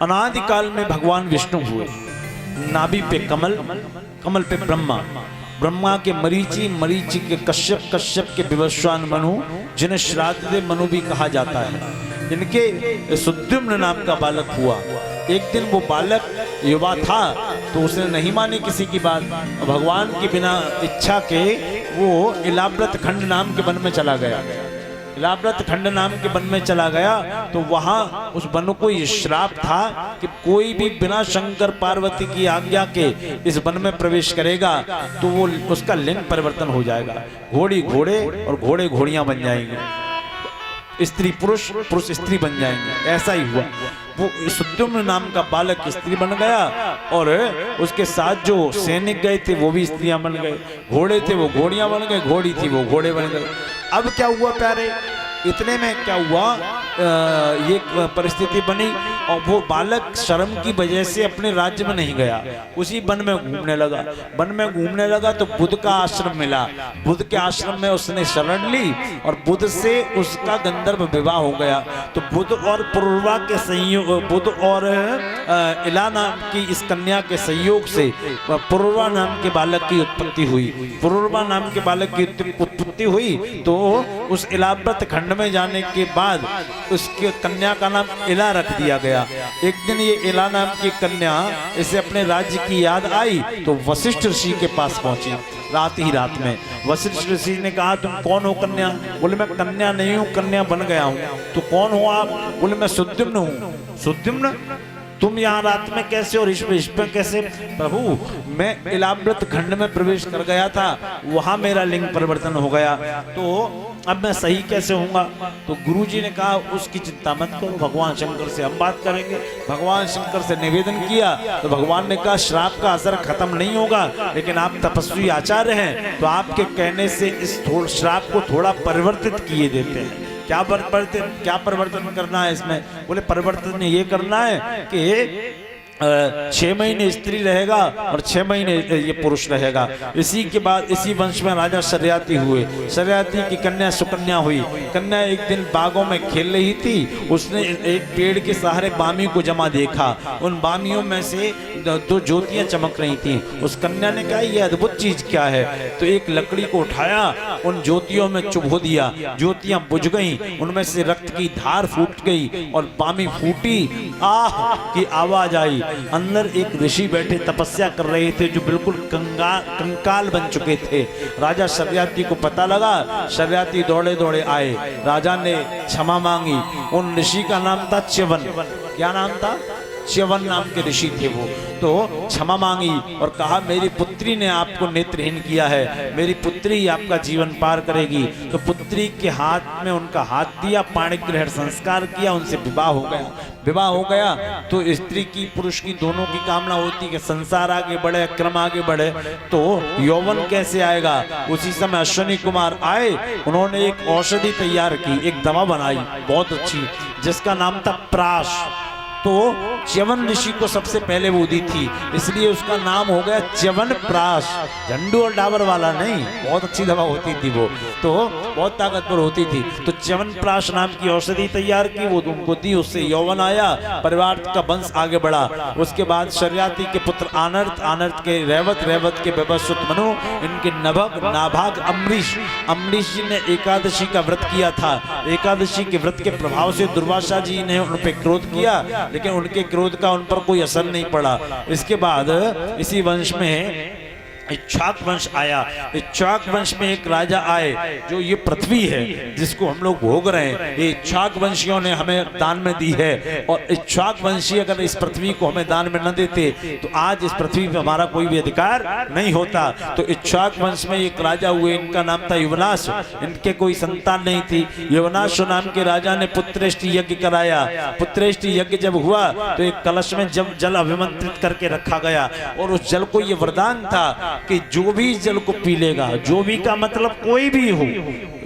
अनादिकाल में भगवान विष्णु हुए, नाभि पे कमल, कमल पे ब्रह्मा, ब्रह्मा के मरीचि, मरीचि के कश्यप, कश्यप के विवस्वान मनु, जिन्हें श्राद्ध मनु भी कहा जाता है। इनके सुद्युम्न नाम का बालक हुआ। एक दिन वो बालक युवा था तो उसने नहीं मानी किसी की बात, भगवान की बिना इच्छा के वो इलाव्रत खंड नाम के वन में चला गया। इलाव्रत खंड नाम के वन में चला गया तो वहां उस वन को ये श्राप था कि कोई भी बिना शंकर पार्वती की आज्ञा के इस वन में प्रवेश करेगा तो वो उसका लिंग परिवर्तन हो जाएगा, घोड़ी घोड़े और घोड़े घोड़ियां बन जाएंगे, स्त्री पुरुष, पुरुष स्त्री बन जाएंगे। ऐसा ही हुआ। वो सुद्युम्न नाम का बालक स्त्री बन गया और उसके साथ जो सैनिक गए थे वो भी स्त्रियां बन गए, घोड़े थे वो घोड़ियां बन गए, घोड़ी थी वो घोड़े बन गए। अब क्या हुआ प्यारे, इतने में क्या हुआ, ये परिस्थिति बनी और वो बालक शर्म की वजह से अपने राज्य में नहीं गया, उसी वन में घूमने लगा। वन में घूमने लगा तो बुद्ध का आश्रम मिला, बुद्ध के आश्रम में उसने शरण ली और बुद्ध से उसका गंधर्व विवाह हो गया। तो बुद्ध और पुरुरवा के संयोग, बुद्ध और इला नाम की इस कन्या के संयोग से पुरुरवा नाम के बालक की उत्पत्ति हुई। पुरुरवा नाम के बालक की उत्पत्ति हुई तो उस इलाव्रत खंड में जाने के बाद उसके कन्या का नाम इला रख दिया गया। एक दिन ये इला नाम की कन्या इसे अपने राज्य की याद आई तो वशिष्ठ ऋषि के पास पहुंची रात ही रात में। वशिष्ठ ऋषि ने कहा तुम कौन हो कन्या? बोले मैं कन्या नहीं हूँ, कन्या बन गया हूँ। तो कौन हो आप? बोले मैं सुद्युम्न हूँ। सुद्युम्न तुम यहाँ रात में कैसे और इसमें कैसे? प्रभु मैं इलाव्रत खंड में प्रवेश कर गया था, वहां मेरा लिंग परिवर्तन हो गया, तो अब मैं सही कैसे होऊंगा? तो गुरुजी ने कहा उसकी चिंता मत करो, भगवान शंकर से हम बात करेंगे। भगवान शंकर से निवेदन किया तो भगवान ने कहा श्राप का असर खत्म नहीं होगा, लेकिन आप तपस्वी आचार्य हैं तो आपके कहने से इस श्राप को थोड़ा परिवर्तित किए देते हैं। क्या परिवर्तन करना है इसमें? बोले परिवर्तन ये करना है कि 6 महीने स्त्री रहेगा और 6 महीने ये पुरुष रहेगा। इसी के बाद इसी वंश में राजा शर्याती हुए। शर्याती की कन्या सुकन्या हुई। कन्या एक दिन बागों में खेल रही थी, उसने एक पेड़ के सहारे बामी को जमा देखा। उन बामियों में से 2 ज्योतियां चमक रही थी। उस कन्या ने कहा यह अद्भुत चीज क्या है? तो एक लकड़ी को उठाया, उन ज्योतियों में चुभो दिया, ज्योतियां बुझ गईं, उनमें से रक्त की धार फूट गई और बामी फूटी, आह की आवाज आई। अंदर एक ऋषि बैठे तपस्या कर रहे थे जो बिल्कुल कंकाल बन चुके थे। राजा शर्याती को पता लगा, शर्याती दौड़े दौड़े आए, राजा ने क्षमा मांगी। उन ऋषि का नाम था च्यवन। क्या नाम था? च्यवन नाम के ऋषि थे वो। तो क्षमा मांगी और कहा मेरी पुत्री ने आपको नेत्रहीन किया है, मेरी पुत्री आपका जीवन पार करेगी। तो पुत्री के हाथ में उनका हाथ दिया, पाणिग्रहण संस्कार किया, उनसे विवाह हो गया। विवाह हो गया तो स्त्री की पुरुष की दोनों की कामना होती कि संसार आगे बढ़े, क्रम आगे बढ़े, तो यौवन कैसे आएगा? उसी समय अश्विनी कुमार आए, उन्होंने एक औषधि तैयार की, एक दवा बनाई बहुत अच्छी जिसका नाम था प्राश। तो च्यवन ऋषि को सबसे पहले वो दी थी, इसलिए उसका नाम हो गया च्यवन प्राश। झंडू और डाबर वाला नहीं, बहुत अच्छी दवा होती थी वो, तो बहुत ताकतवर होती थी। तो च्यवन प्राश नाम की औषधि तैयार की, वो उनको दी, उससे यौवन आया, परिवार का वंश आगे बढ़ा। उसके बाद शर्याती के पुत्र आनर्त, आनर्त के रैवत, रैवत के विवस्वत मनु, इनके नभग, नाभाग अम्बरीश। अम्बरीश जी ने एकादशी का व्रत किया था। एकादशी के व्रत के प्रभाव से दुर्वासा जी ने उन पर क्रोध किया, लेकिन उनके क्रोध का उन पर कोई असर नहीं पड़ा। इसके बाद इसी वंश में इक्ष्वाक वंश आया। इक्ष्वाक वंश में एक राजा आए, जो ये पृथ्वी है जिसको हम लोग भोग रहे हैं, ये इक्ष्वाक वंशियों ने हमें दान में दी है। और इक्ष्वाक वंशी अगर इस पृथ्वी को हमें दान में न देते तो आज इस पृथ्वी पे हमारा कोई भी अधिकार नहीं होता। तो इक्ष्वाक वंश में एक राजा हुए, इनका नाम था युवनाश। इनके कोई संतान नहीं थी। युवनाश नाम के राजा ने पुत्रेष्ट यज्ञ कराया। पुत्रेष्ट यज्ञ जब हुआ तो एक कलश में जब जल अभिमंत्रित करके रखा गया और उस जल को ये वरदान था कि जो भी जल को पी लेगा, जो भी का मतलब कोई भी हो,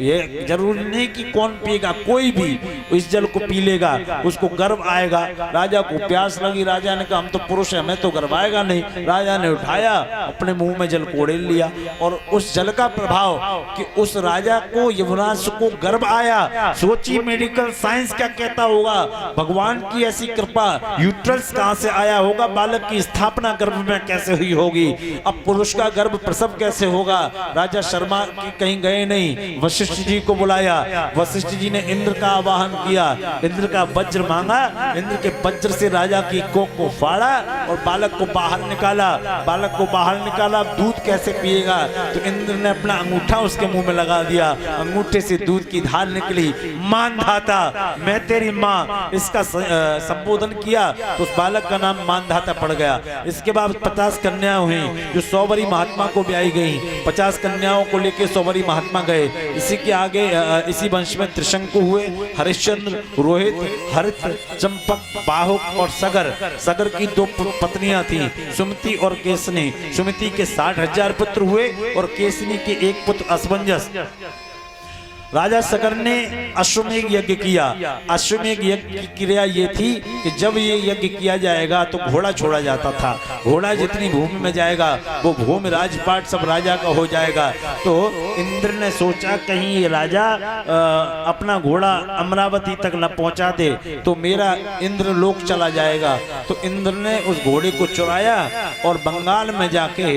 ये जरूरी नहीं कि कौन पिएगा, कोई भी इस जल को पी लेगा उसको गर्व आएगा। राजा को प्यास लगी, राजा ने कहा हम तो पुरुष हैं, हमें तो गर्व आएगा नहीं। राजा ने उठाया, अपने मुंह में जल कोड़े लिया और उस जल का प्रभाव कि उस राजा को, युवराज को गर्व आया। सोचिए मेडिकल साइंस क्या कहता होगा, भगवान की ऐसी कृपा, यूट्रस कहां से आया होगा, बालक की स्थापना गर्भ में कैसे हुई होगी, अब पुरुष का गर्भ प्रसव कैसे होगा। राजा शर्मा की कहीं गए नहीं, वशिष्ठ जी को बुलाया। वशिष्ठ जी ने इंद्र का आवाहन किया, इंद्र का वज्र मांगा, इंद्र के वज्र से राजा की कोख को फाड़ा और बालक को बाहर निकाला। बालक को बाहर निकाला, दूध कैसे पिएगा, तो इंद्र ने अपना अंगूठा उसके मुंह में लगा दिया, अंगूठे से दूध की धार निकली। मानधाता, मैं तेरी माँ, इसका संबोधन किया तो उस बालक का नाम मानधाता पड़ गया। इसके बाद 50 कन्याएं हुई जो सौवरी महात्मा को ब्याही गई। 50 कन्याओं को लेकर सौवरी महात्मा गए। इसी के आगे इसी वंश में त्रिशंकु हुए, हरिश्चंद्र, रोहित, हरित, चंपक, बाहुक और सगर। सगर की 2 पत्नियां थीं, सुमति और केसनी। सुमति के 60,000 पुत्र हुए और केसनी के 1 पुत्र असमंजस। राजा सगर ने अश्वमेघ यज्ञ किया। अश्वमेघ यज्ञ की क्रिया ये थी कि जब ये यज्ञ किया जाएगा तो घोड़ा छोड़ा जाता था। घोड़ा जितनी भूमि में जाएगा वो भूमि राजपाट सब राजा का हो जाएगा। तो इंद्र ने सोचा कहीं ये राजा अपना घोड़ा अमरावती तक न पहुंचा दे तो मेरा इंद्र लोक चला जाएगा। तो इंद्र ने उस घोड़े को चुराया और बंगाल में जाके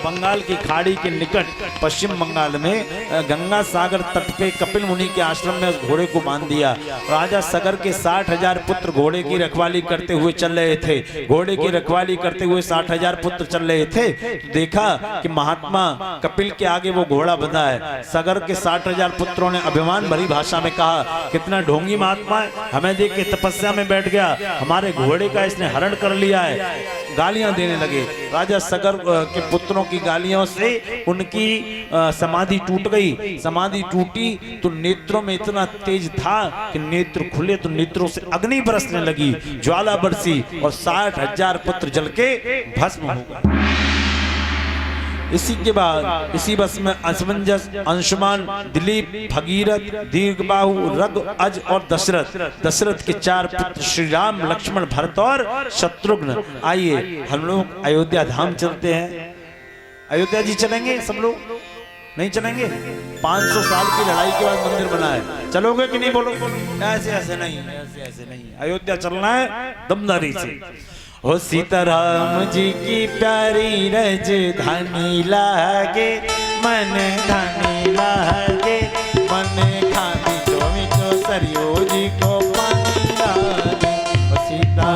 बंगाल की खाड़ी के निकट पश्चिम बंगाल में गंगा सागर तट पे कपिल मुनि के आश्रम में उस घोड़े को बांध दिया। राजा सगर के 60,000 पुत्र घोड़े की रखवाली करते हुए चल रहे थे। घोड़े की रखवाली करते हुए 60,000 पुत्र चल रहे थे। तो देखा कि महात्मा कपिल के आगे वो घोड़ा बंधा है। सगर के 60,000 पुत्रों ने अभिमान भरी भाषा में कहा, कितना ढोंगी महात्मा है, हमें देख के तपस्या में बैठ गया, हमारे घोड़े का इसने हरण कर लिया है। गालियां देने लगे। राजा सगर के पुत्रों की गालियों से उनकी समाधि टूट गई। समाधि टूटी तो नेत्रों में इतना तेज था कि नेत्र खुले तो नेत्रों से अग्नि बरसने लगी, ज्वाला बरसी और 60,000 पुत्र जल के भस्म हो गए। इसी के बाद इसी बस में असमंजस, अंशुमान, दिलीप, भगीरथ, दीर्घबाहु, रघु, अज और दशरथ। दशरथ के 4 पुत्र श्री राम, लक्ष्मण, भरत और शत्रुघ्न। आइए हम लोग अयोध्या धाम चलते हैं। अयोध्या जी चलेंगे सब लोग? नहीं चलेंगे? 500 साल की लड़ाई के बाद मंदिर बना है, चलोगे कि नहीं? बोलो। ऐसे ऐसे नहीं, ऐसे ऐसे नहीं, अयोध्या चलना है दमदारी से। हो सीताराम जी की प्यारी राजधानी लागे, मन धानी लागे, मन खानी चो मिठो सरियो जी को